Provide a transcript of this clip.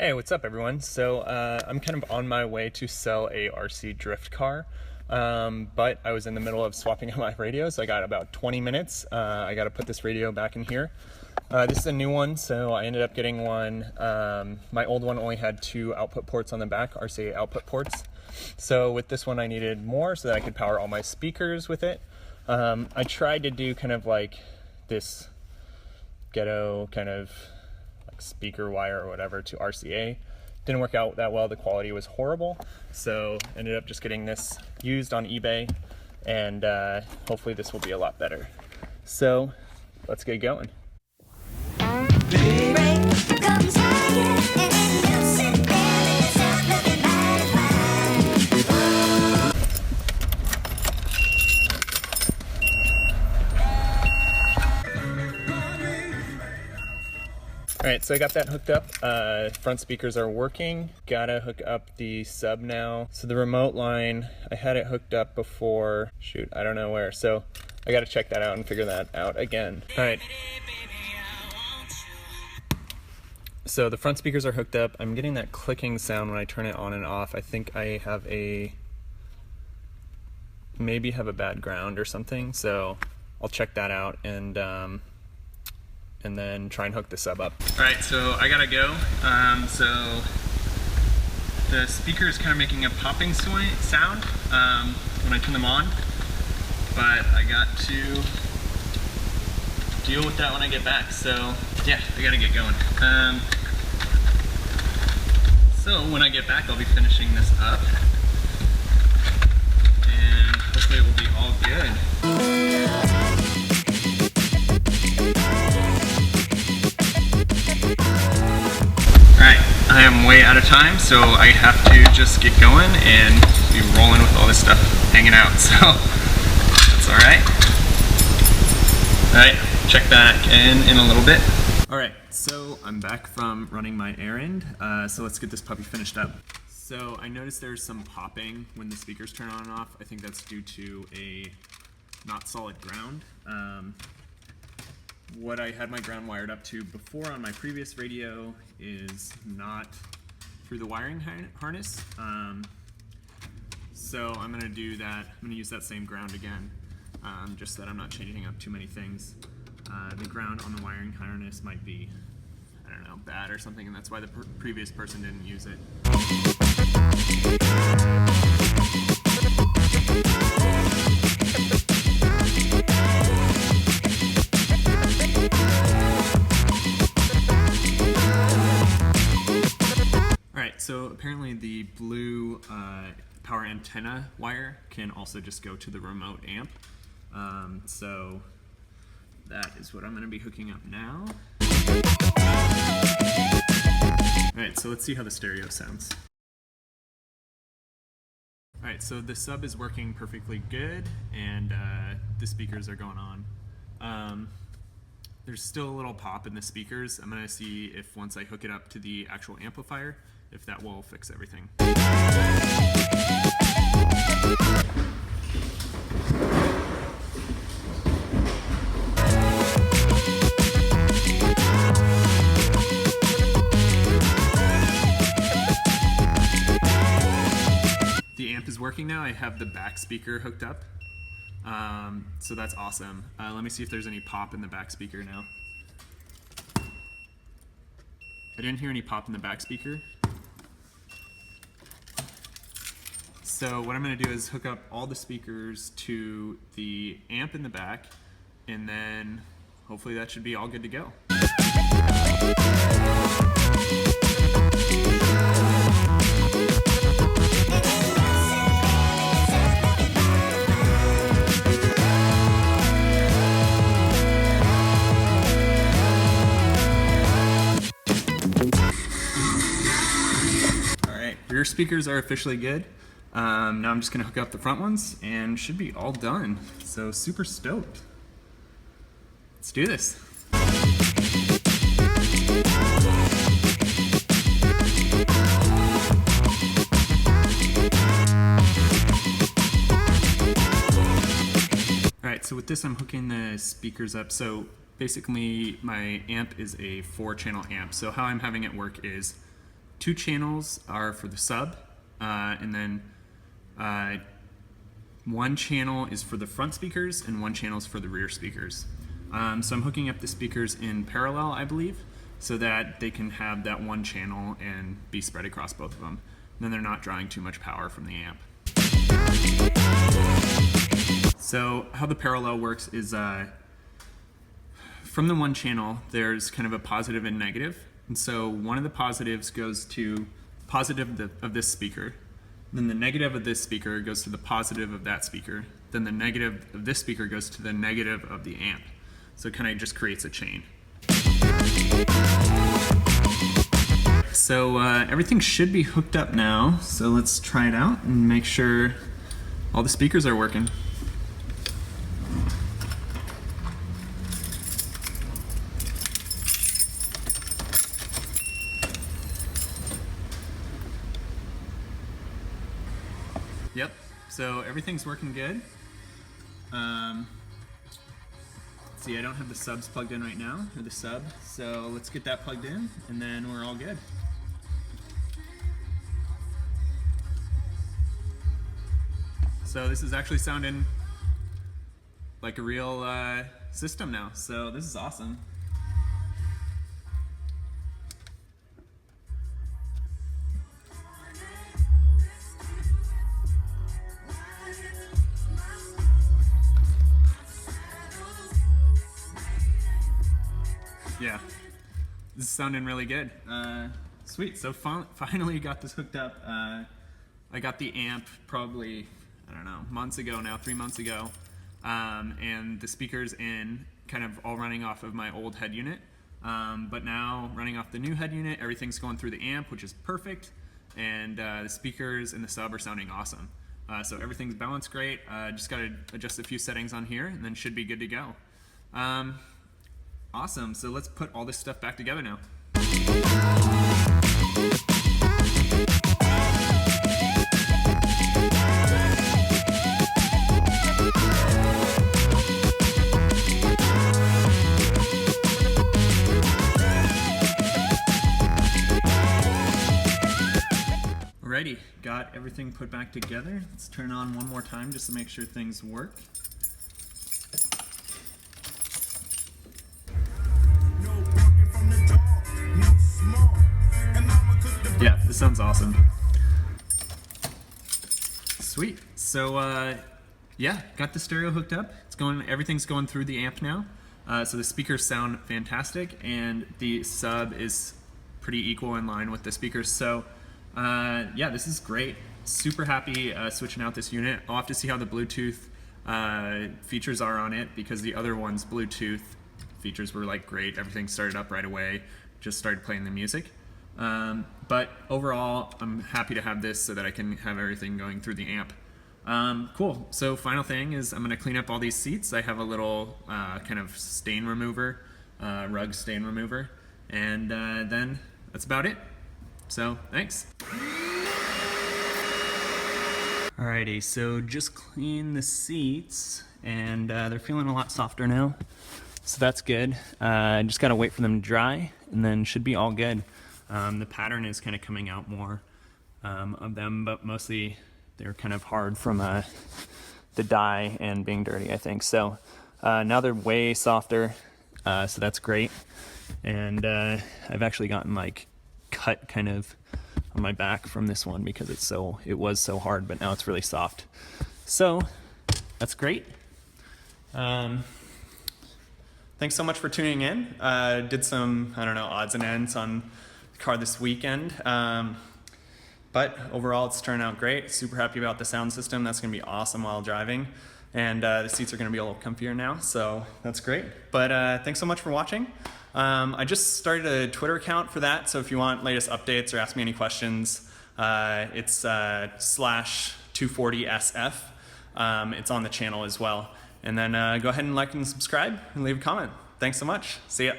Hey, what's up everyone? So I'm kind of on my way to sell a RC drift car, but I was in the middle of swapping out my radio, so I got about 20 minutes. I got to put this radio back in here. This is a new one, so I ended up getting one. My old one only had 2 output ports on the back, RCA output ports. So with this one I needed more so that I could power all my speakers with it. I tried to do kind of like this ghetto kind of speaker wire or whatever to RCA. Didn't work out that well. The quality was horrible, so ended up just getting this used on eBay, and hopefully this will be a lot better. So let's get going. Alright, so I got that hooked up. Front speakers are working. Gotta hook up the sub now. So the remote line, I had it hooked up before, shoot, I don't know where. So I gotta check that out and figure that out again. Alright. So the front speakers are hooked up. I'm getting that clicking sound when I turn it on and off. I think I have maybe have a bad ground or something. So I'll check that out and then try and hook the sub up. Alright, so I gotta go. So the speaker is kind of making a popping sound when I turn them on, but I got to deal with that when I get back. So yeah, I gotta get going. So when I get back, I'll be finishing this up, and hopefully it will be all good. I am way out of time, so I have to just get going and be rolling with all this stuff hanging out, so that's alright. Alright, check back in a little bit. Alright, so I'm back from running my errand, so let's get this puppy finished up. So I noticed there's some popping when the speakers turn on and off. I think that's due to a not solid ground. What I had my ground wired up to before on my previous radio is not through the wiring harness. So I'm gonna do that. I'm gonna use that same ground again, just so that I'm not changing up too many things. The ground on the wiring harness might be, I don't know, bad or something, and that's why the previous person didn't use it. So apparently the blue power antenna wire can also just go to the remote amp. So that is what I'm going to be hooking up now. Alright, so let's see how the stereo sounds. Alright, so the sub is working perfectly good, and the speakers are going on. There's still a little pop in the speakers. I'm going to see if once I hook it up to the actual amplifier, if that will fix everything. The amp is working now. I have the back speaker hooked up. So that's awesome. Let me see if there's any pop in the back speaker now. I didn't hear any pop in the back speaker. So what I'm going to do is hook up all the speakers to the amp in the back, and then hopefully that should be all good to go. Alright, rear speakers are officially good. Now I'm just going to hook up the front ones and should be all done. So super stoked. Let's do this. Alright, so with this I'm hooking the speakers up. So basically my amp is a 4-channel amp. So how I'm having it work is 2 channels are for the sub, and then 1 channel is for the front speakers and 1 channel is for the rear speakers. So I'm hooking up the speakers in parallel, I believe, so that they can have that 1 channel and be spread across both of them. And then they're not drawing too much power from the amp. So how the parallel works is from the 1 channel, there's kind of a positive and negative. And so one of the positives goes to positive of this speaker. Then the negative of this speaker goes to the positive of that speaker. Then the negative of this speaker goes to the negative of the amp. So it kind of just creates a chain. So everything should be hooked up now. So let's try it out and make sure all the speakers are working. Yep, so everything's working good. See, I don't have the subs plugged in right now, or the sub, so let's get that plugged in, and then we're all good. So this is actually sounding like a real system now, so this is awesome. Yeah, this is sounding really good. Sweet, so finally got this hooked up. I got the amp probably, I don't know, months ago now, 3 months ago. And the speakers in, kind of all running off of my old head unit. But now running off the new head unit, everything's going through the amp, which is perfect. And the speakers and the sub are sounding awesome. So everything's balanced great. Just gotta adjust a few settings on here and then should be good to go. Awesome, so let's put all this stuff back together now. Alrighty, got everything put back together. Let's turn on one more time just to make sure things work. Yeah, this sounds awesome. Sweet. So yeah, got the stereo hooked up. It's going. Everything's going through the amp now. So the speakers sound fantastic, and the sub is pretty equal in line with the speakers. So yeah, this is great. Super happy switching out this unit. I'll have to see how the Bluetooth features are on it, because the other one's Bluetooth features were like great. Everything started up right away. Just started playing the music. But overall, I'm happy to have this so that I can have everything going through the amp. Cool. So final thing is I'm going to clean up all these seats. I have a little kind of stain remover, rug stain remover, and then that's about it. So thanks. Alrighty, so just clean the seats, and they're feeling a lot softer now. So that's good. Just gotta wait for them to dry, and then should be all good. The pattern is kind of coming out more of them, but mostly they're kind of hard from the dye and being dirty, I think. So now they're way softer, so that's great. And I've actually gotten like cut kind of on my back from this one because it was so hard, but now it's really soft. So that's great. Thanks so much for tuning in. Did some, I don't know, odds and ends on the car this weekend. But overall, it's turned out great. Super happy about the sound system. That's gonna be awesome while driving. And the seats are gonna be a little comfier now, so that's great. But thanks so much for watching. I just started a Twitter account for that, so if you want latest updates or ask me any questions, it's /240SF. It's on the channel as well. And then go ahead and like and subscribe and leave a comment. Thanks so much. See ya.